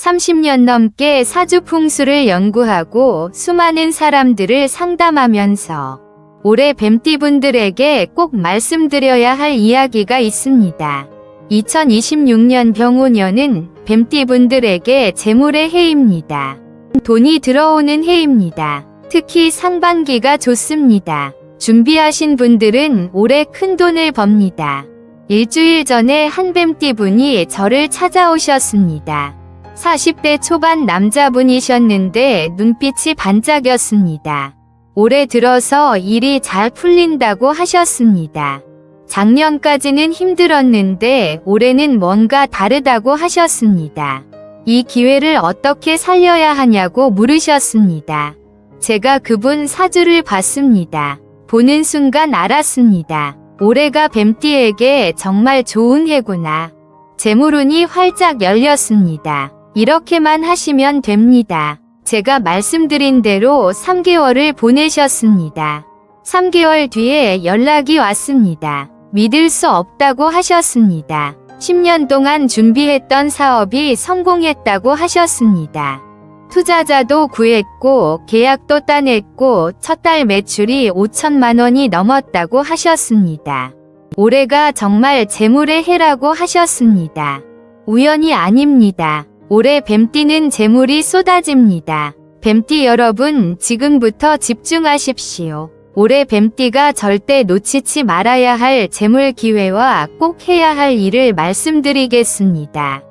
30년 넘게 사주 풍수를 연구하고 수많은 사람들을 상담하면서 올해 뱀띠분들에게 꼭 말씀드려야 할 이야기가 있습니다. 2026년 병오년은 뱀띠분들에게 재물의 해입니다. 돈이 들어오는 해입니다. 특히 상반기가 좋습니다. 준비하신 분들은 올해 큰 돈을 법니다. 일주일 전에 한 뱀띠분이 저를 찾아오셨습니다. 40대 초반 남자분이셨는데 눈빛이 반짝였습니다. 올해 들어서 일이 잘 풀린다고 하셨습니다. 작년까지는 힘들었는데 올해는 뭔가 다르다고 하셨습니다. 이 기회를 어떻게 살려야 하냐고 물으셨습니다. 제가 그분 사주를 봤습니다. 보는 순간 알았습니다. 올해가 뱀띠에게 정말 좋은 해구나. 재물운이 활짝 열렸습니다. 이렇게만 하시면 됩니다. 제가 말씀드린 대로 3개월을 보내셨습니다. 3개월 뒤에 연락이 왔습니다. 믿을 수 없다고 하셨습니다. 10년 동안 준비했던 사업이 성공했다고 하셨습니다. 투자자도 구했고 계약도 따냈고 첫 달 매출이 5천만 원이 넘었다고 하셨습니다. 올해가 정말 재물의 해라고 하셨습니다. 우연이 아닙니다. 올해 뱀띠는 재물이 쏟아집니다. 뱀띠 여러분, 지금부터 집중하십시오. 올해 뱀띠가 절대 놓치지 말아야 할 재물 기회와 꼭 해야 할 일을 말씀드리겠습니다.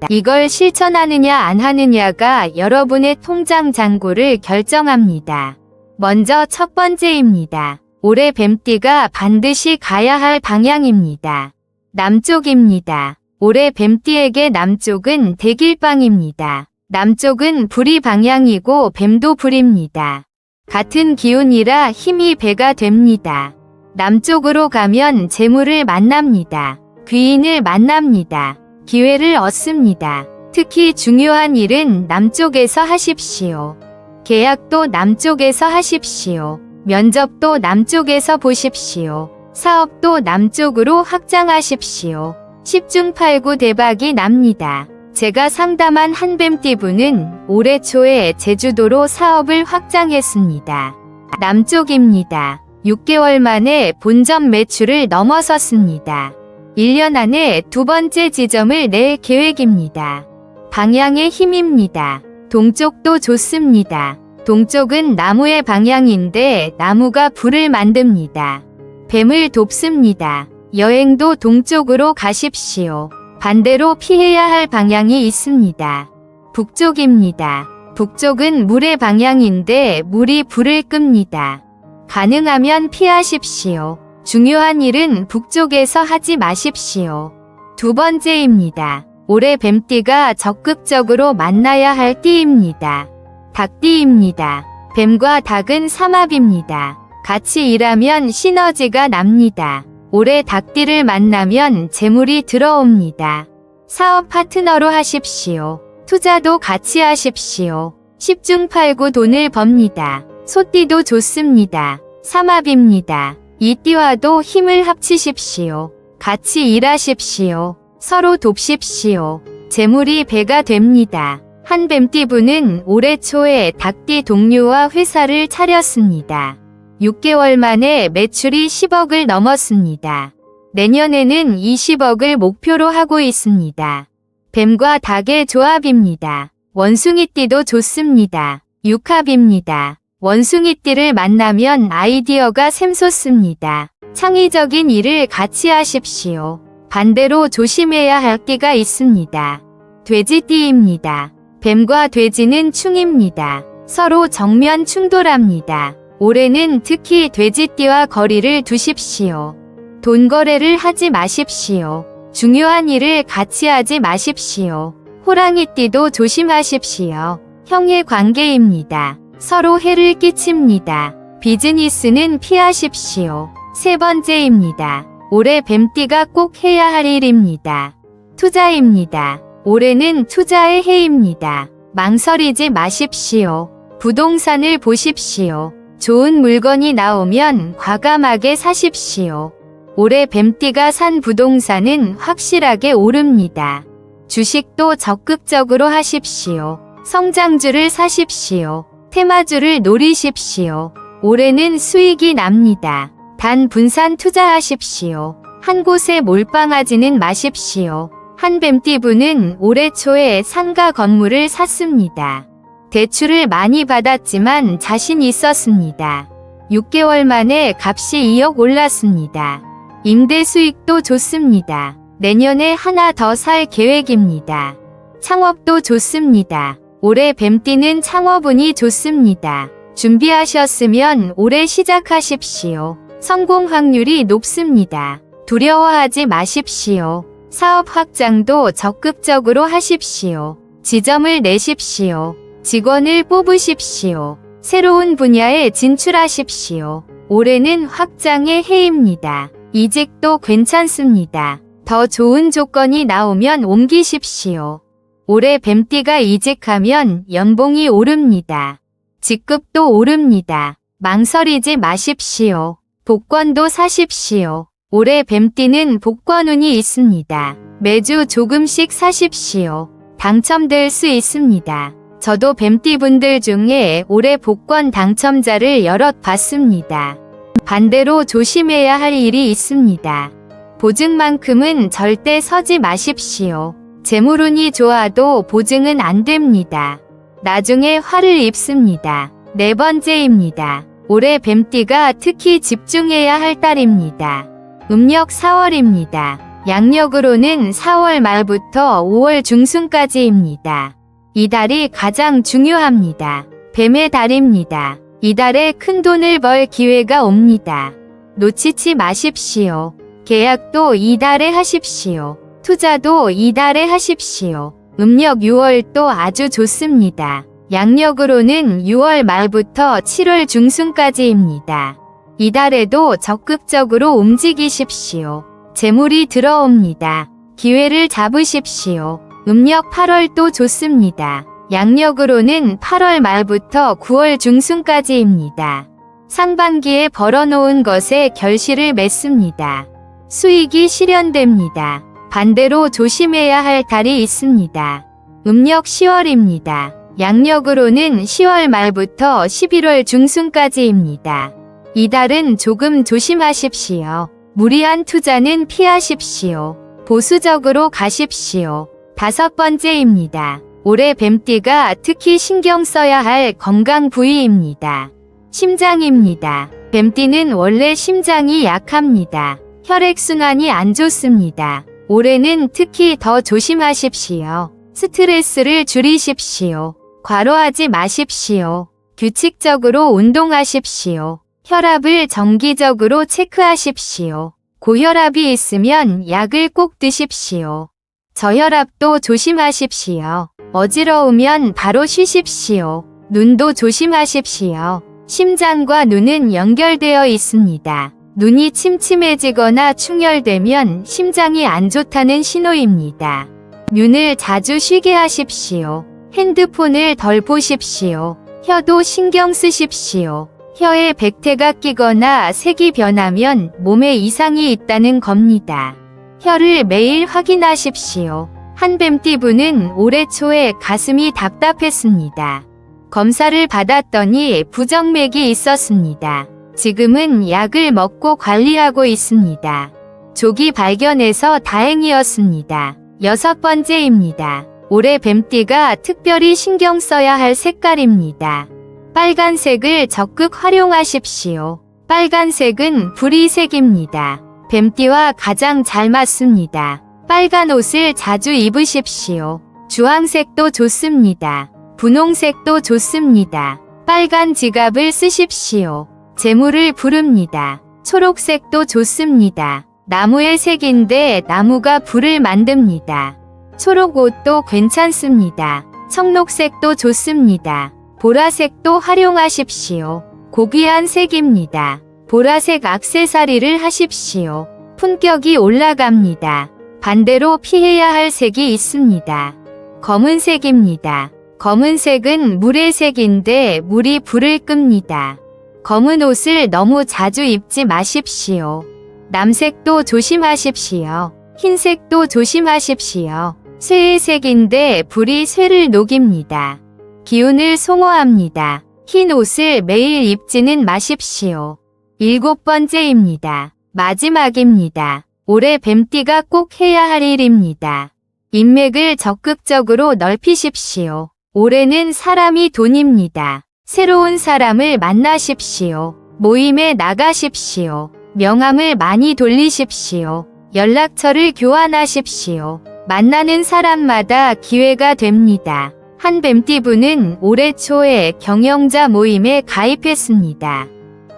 이걸 실천하느냐 안 하느냐가 여러분의 통장 잔고를 결정합니다. 먼저 첫 번째입니다. 올해 뱀띠가 반드시 가야 할 방향입니다. 남쪽입니다. 올해 뱀띠에게 남쪽은 대길방입니다. 남쪽은 불이 방향이고 뱀도 불입니다. 같은 기운이라 힘이 배가 됩니다. 남쪽으로 가면 재물을 만납니다. 귀인을 만납니다. 기회를 얻습니다. 특히 중요한 일은 남쪽에서 하십시오. 계약도 남쪽에서 하십시오. 면접도 남쪽에서 보십시오. 사업도 남쪽으로 확장하십시오. 10중 8구 대박이 납니다. 제가 상담한 한 뱀띠분은 올해 초에 제주도로 사업을 확장했습니다. 남쪽입니다. 6개월 만에 본점 매출을 넘어섰습니다. 1년 안에 두 번째 지점을 낼 계획입니다. 방향의 힘입니다. 동쪽도 좋습니다. 동쪽은 나무의 방향인데 나무가 불을 만듭니다. 뱀을 돕습니다. 여행도 동쪽으로 가십시오. 반대로 피해야 할 방향이 있습니다. 북쪽입니다. 북쪽은 물의 방향인데 물이 불을 끕니다. 가능하면 피하십시오. 중요한 일은 북쪽에서 하지 마십시오. 두 번째입니다. 올해 뱀띠가 적극적으로 만나야 할 띠입니다. 닭띠입니다. 뱀과 닭은 삼합입니다. 같이 일하면 시너지가 납니다. 올해 닭띠를 만나면 재물이 들어옵니다. 사업 파트너로 하십시오. 투자도 같이 하십시오. 10중 8구 돈을 법니다. 소띠도 좋습니다. 삼합입니다. 이 띠와도 힘을 합치십시오. 같이 일하십시오. 서로 돕십시오. 재물이 배가 됩니다. 한 뱀띠분은 올해 초에 닭띠 동료와 회사를 차렸습니다. 6개월 만에 매출이 10억을 넘었습니다. 내년에는 20억을 목표로 하고 있습니다. 뱀과 닭의 조합입니다. 원숭이띠도 좋습니다. 육합입니다. 원숭이띠를 만나면 아이디어가 샘솟습니다. 창의적인 일을 같이 하십시오. 반대로 조심해야 할 띠가 있습니다. 돼지띠입니다. 뱀과 돼지는 충입니다. 서로 정면 충돌합니다. 올해는 특히 돼지띠와 거리를 두십시오. 돈 거래를 하지 마십시오. 중요한 일을 같이 하지 마십시오. 호랑이띠도 조심하십시오. 형의 관계입니다. 서로 해를 끼칩니다. 비즈니스는 피하십시오. 세 번째입니다. 올해 뱀띠가 꼭 해야 할 일입니다. 투자입니다. 올해는 투자의 해입니다. 망설이지 마십시오. 부동산을 보십시오. 좋은 물건이 나오면 과감하게 사십시오. 올해 뱀띠가 산 부동산은 확실하게 오릅니다. 주식도 적극적으로 하십시오. 성장주를 사십시오. 테마주를 노리십시오. 올해는 수익이 납니다. 단 분산 투자하십시오. 한 곳에 몰빵하지는 마십시오. 한 뱀띠분은 올해 초에 상가 건물을 샀습니다. 대출을 많이 받았지만 자신 있었습니다. 6개월 만에 값이 2억 올랐습니다. 임대 수익도 좋습니다. 내년에 하나 더 살 계획입니다. 창업도 좋습니다. 올해 뱀띠는 창업운이 좋습니다. 준비하셨으면 올해 시작하십시오. 성공 확률이 높습니다. 두려워하지 마십시오. 사업 확장도 적극적으로 하십시오. 지점을 내십시오. 직원을 뽑으십시오. 새로운 분야에 진출하십시오. 올해는 확장의 해입니다. 이직도 괜찮습니다. 더 좋은 조건이 나오면 옮기십시오. 올해 뱀띠가 이직하면 연봉이 오릅니다. 직급도 오릅니다. 망설이지 마십시오. 복권도 사십시오. 올해 뱀띠는 복권운이 있습니다. 매주 조금씩 사십시오. 당첨될 수 있습니다. 저도 뱀띠분들 중에 올해 복권 당첨자를 여럿 봤습니다. 반대로 조심해야 할 일이 있습니다. 보증만큼은 절대 서지 마십시오. 재물운이 좋아도 보증은 안 됩니다. 나중에 화를 입습니다. 네 번째입니다. 올해 뱀띠가 특히 집중해야 할 달입니다. 음력 4월입니다. 양력으로는 4월 말부터 5월 중순까지입니다. 이 달이 가장 중요합니다. 뱀의 달입니다. 이 달에 큰 돈을 벌 기회가 옵니다. 놓치지 마십시오. 계약도 이 달에 하십시오. 투자도 이 달에 하십시오. 음력 6월도 아주 좋습니다. 양력으로는 6월 말부터 7월 중순까지입니다. 이 달에도 적극적으로 움직이십시오. 재물이 들어옵니다. 기회를 잡으십시오. 음력 8월도 좋습니다. 양력으로는 8월 말부터 9월 중순까지입니다. 상반기에 벌어놓은 것에 결실을 맺습니다. 수익이 실현됩니다. 반대로 조심해야 할 달이 있습니다. 음력 10월입니다. 양력으로는 10월 말부터 11월 중순까지입니다. 이 달은 조금 조심하십시오. 무리한 투자는 피하십시오. 보수적으로 가십시오. 5번째입니다. 올해 뱀띠가 특히 신경 써야 할 건강 부위입니다. 심장입니다. 뱀띠는 원래 심장이 약합니다. 혈액순환이 안 좋습니다. 올해는 특히 더 조심하십시오. 스트레스를 줄이십시오. 과로하지 마십시오. 규칙적으로 운동하십시오. 혈압을 정기적으로 체크하십시오. 고혈압이 있으면 약을 꼭 드십시오. 저혈압도 조심하십시오. 어지러우면 바로 쉬십시오. 눈도 조심하십시오. 심장과 눈은 연결되어 있습니다. 눈이 침침해지거나 충혈되면 심장이 안 좋다는 신호입니다. 눈을 자주 쉬게 하십시오. 핸드폰을 덜 보십시오. 혀도 신경 쓰십시오. 혀에 백태가 끼거나 색이 변하면 몸에 이상이 있다는 겁니다. 혀를 매일 확인하십시오. 한 뱀띠분은 올해 초에 가슴이 답답했습니다. 검사를 받았더니 부정맥이 있었습니다. 지금은 약을 먹고 관리하고 있습니다. 조기 발견해서 다행이었습니다. 6번째입니다. 올해 뱀띠가 특별히 신경 써야 할 색깔입니다. 빨간색을 적극 활용하십시오. 빨간색은 불이색입니다. 뱀띠와 가장 잘 맞습니다. 빨간 옷을 자주 입으십시오. 주황색도 좋습니다. 분홍색도 좋습니다. 빨간 지갑을 쓰십시오. 재물을 부릅니다. 초록색도 좋습니다. 나무의 색인데 나무가 불을 만듭니다. 초록옷도 괜찮습니다. 청록색도 좋습니다. 보라색도 활용하십시오. 고귀한 색입니다. 보라색 액세서리를 하십시오. 품격이 올라갑니다. 반대로 피해야 할 색이 있습니다. 검은색입니다. 검은색은 물의 색인데 물이 불을 끕니다. 검은 옷을 너무 자주 입지 마십시오. 남색도 조심하십시오. 흰색도 조심하십시오. 쇠의 색인데 불이 쇠를 녹입니다. 기운을 송호합니다. 흰 옷을 매일 입지는 마십시오. 7번째입니다. 마지막입니다. 올해 뱀띠가 꼭 해야 할 일입니다. 인맥을 적극적으로 넓히십시오. 올해는 사람이 돈입니다. 새로운 사람을 만나십시오. 모임에 나가십시오. 명함을 많이 돌리십시오. 연락처를 교환하십시오. 만나는 사람마다 기회가 됩니다. 한 뱀띠분은 올해 초에 경영자 모임에 가입했습니다.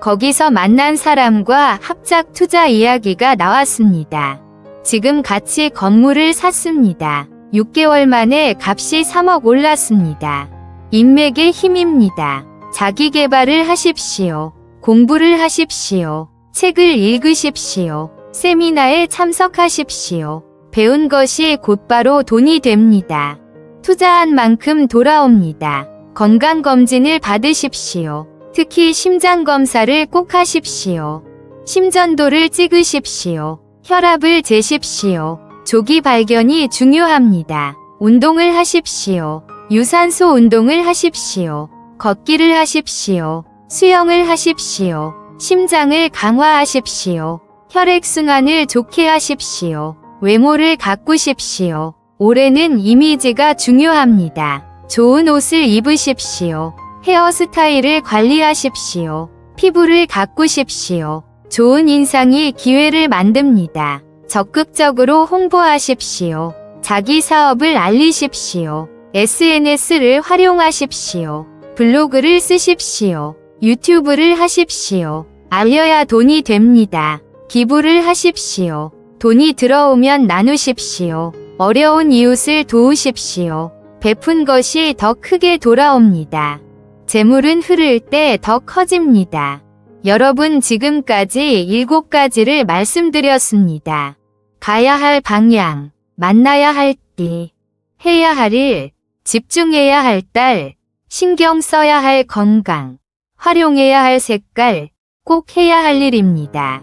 거기서 만난 사람과 합작 투자 이야기가 나왔습니다. 지금 같이 건물을 샀습니다. 6개월 만에 값이 3억 올랐습니다. 인맥의 힘입니다. 자기 개발을 하십시오. 공부를 하십시오. 책을 읽으십시오. 세미나에 참석하십시오. 배운 것이 곧바로 돈이 됩니다. 투자한 만큼 돌아옵니다. 건강검진을 받으십시오. 특히 심장검사를 꼭 하십시오. 심전도를 찍으십시오. 혈압을 재십시오. 조기 발견이 중요합니다. 운동을 하십시오. 유산소 운동을 하십시오. 걷기를 하십시오. 수영을 하십시오. 심장을 강화하십시오. 혈액순환을 좋게 하십시오. 외모를 가꾸십시오. 올해는 이미지가 중요합니다. 좋은 옷을 입으십시오. 헤어스타일을 관리하십시오. 피부를 가꾸십시오. 좋은 인상이 기회를 만듭니다. 적극적으로 홍보하십시오. 자기 사업을 알리십시오. SNS를 활용하십시오. 블로그를 쓰십시오. 유튜브를 하십시오. 알려야 돈이 됩니다. 기부를 하십시오. 돈이 들어오면 나누십시오. 어려운 이웃을 도우십시오. 베푼 것이 더 크게 돌아옵니다. 재물은 흐를 때 더 커집니다. 여러분, 지금까지 7가지를 말씀드렸습니다. 가야 할 방향, 만나야 할 띠, 해야 할 일, 집중해야 할 달, 신경 써야 할 건강, 활용해야 할 색깔, 꼭 해야 할 일입니다.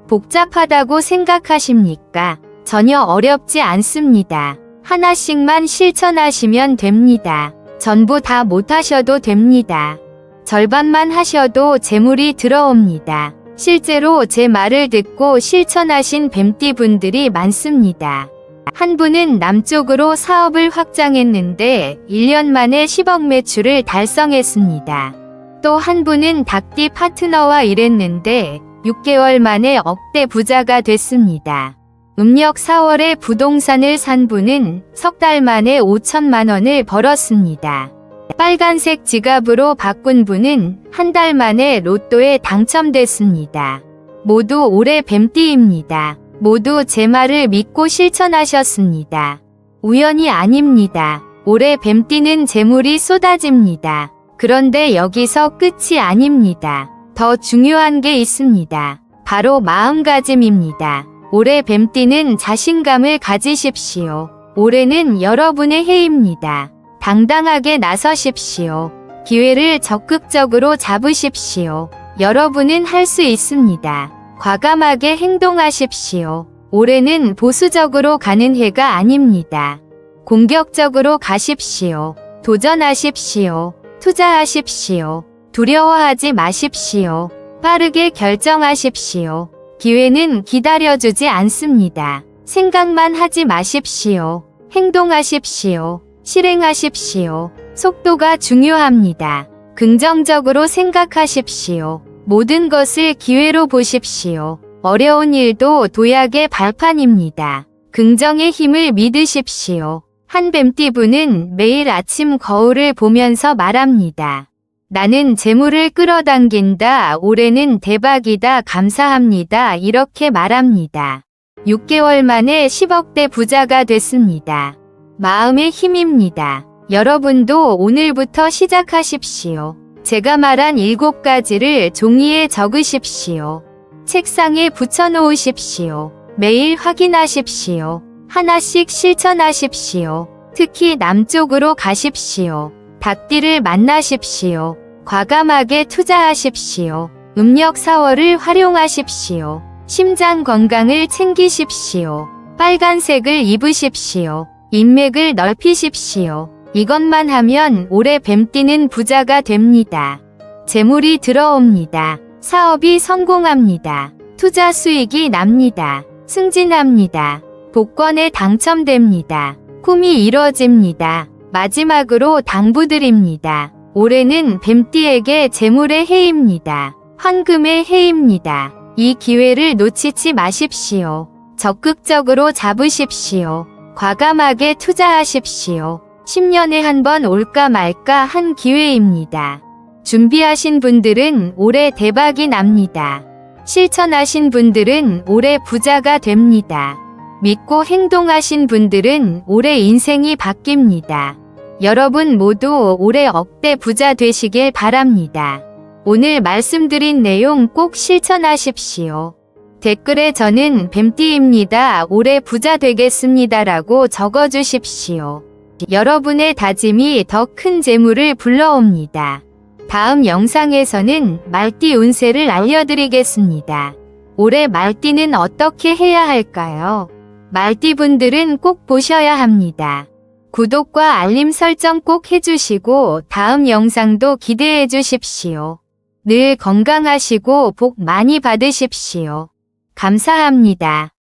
복잡하다고 생각하십니까? 전혀 어렵지 않습니다. 하나씩만 실천하시면 됩니다. 전부 다 못하셔도 됩니다. 절반만 하셔도 재물이 들어옵니다. 실제로 제 말을 듣고 실천하신 뱀띠분들이 많습니다. 한 분은 남쪽으로 사업을 확장했는데 1년 만에 10억 매출을 달성했습니다. 또 한 분은 닭띠 파트너와 일했는데 6개월 만에 억대 부자가 됐습니다. 음력 4월에 부동산을 산 분은 석 달 만에 5천만 원을 벌었습니다. 빨간색 지갑으로 바꾼 분은 한 달 만에 로또에 당첨됐습니다. 모두 올해 뱀띠입니다. 모두 제 말을 믿고 실천하셨습니다. 우연이 아닙니다. 올해 뱀띠는 재물이 쏟아집니다. 그런데 여기서 끝이 아닙니다. 더 중요한 게 있습니다. 바로 마음가짐입니다. 올해 뱀띠는 자신감을 가지십시오. 올해는 여러분의 해입니다. 당당하게 나서십시오. 기회를 적극적으로 잡으십시오. 여러분은 할 수 있습니다. 과감하게 행동하십시오. 올해는 보수적으로 가는 해가 아닙니다. 공격적으로 가십시오. 도전하십시오. 투자하십시오. 두려워하지 마십시오. 빠르게 결정하십시오. 기회는 기다려주지 않습니다. 생각만 하지 마십시오. 행동하십시오. 실행하십시오. 속도가 중요합니다. 긍정적으로 생각하십시오. 모든 것을 기회로 보십시오. 어려운 일도 도약의 발판입니다. 긍정의 힘을 믿으십시오. 한 뱀띠분은 매일 아침 거울을 보면서 말합니다. 나는 재물을 끌어당긴다. 올해는 대박이다. 감사합니다. 이렇게 말합니다. 6개월 만에 10억대 부자가 됐습니다. 마음의 힘입니다. 여러분도 오늘부터 시작하십시오. 제가 말한 7가지를 종이에 적으십시오. 책상에 붙여놓으십시오. 매일 확인하십시오. 하나씩 실천하십시오. 특히 남쪽으로 가십시오. 닭띠를 만나십시오. 과감하게 투자하십시오. 음력 4월을 활용하십시오. 심장 건강을 챙기십시오. 빨간색을 입으십시오. 인맥을 넓히십시오. 이것만 하면 올해 뱀띠는 부자가 됩니다. 재물이 들어옵니다. 사업이 성공합니다. 투자 수익이 납니다. 승진합니다. 복권에 당첨됩니다. 꿈이 이뤄집니다. 마지막으로 당부드립니다. 올해는 뱀띠에게 재물의 해입니다. 황금의 해입니다. 이 기회를 놓치지 마십시오. 적극적으로 잡으십시오. 과감하게 투자하십시오. 10년에 한 번 올까 말까 한 기회입니다. 준비하신 분들은 올해 대박이 납니다. 실천하신 분들은 올해 부자가 됩니다. 믿고 행동하신 분들은 올해 인생이 바뀝니다. 여러분 모두 올해 억대 부자 되시길 바랍니다. 오늘 말씀드린 내용 꼭 실천하십시오. 댓글에 저는 뱀띠입니다. 올해 부자 되겠습니다라고 적어주십시오. 여러분의 다짐이 더 큰 재물을 불러옵니다. 다음 영상에서는 말띠 운세를 알려드리겠습니다. 올해 말띠는 어떻게 해야 할까요? 말띠분들은 꼭 보셔야 합니다. 구독과 알림 설정 꼭 해주시고 다음 영상도 기대해 주십시오. 늘 건강하시고 복 많이 받으십시오. 감사합니다.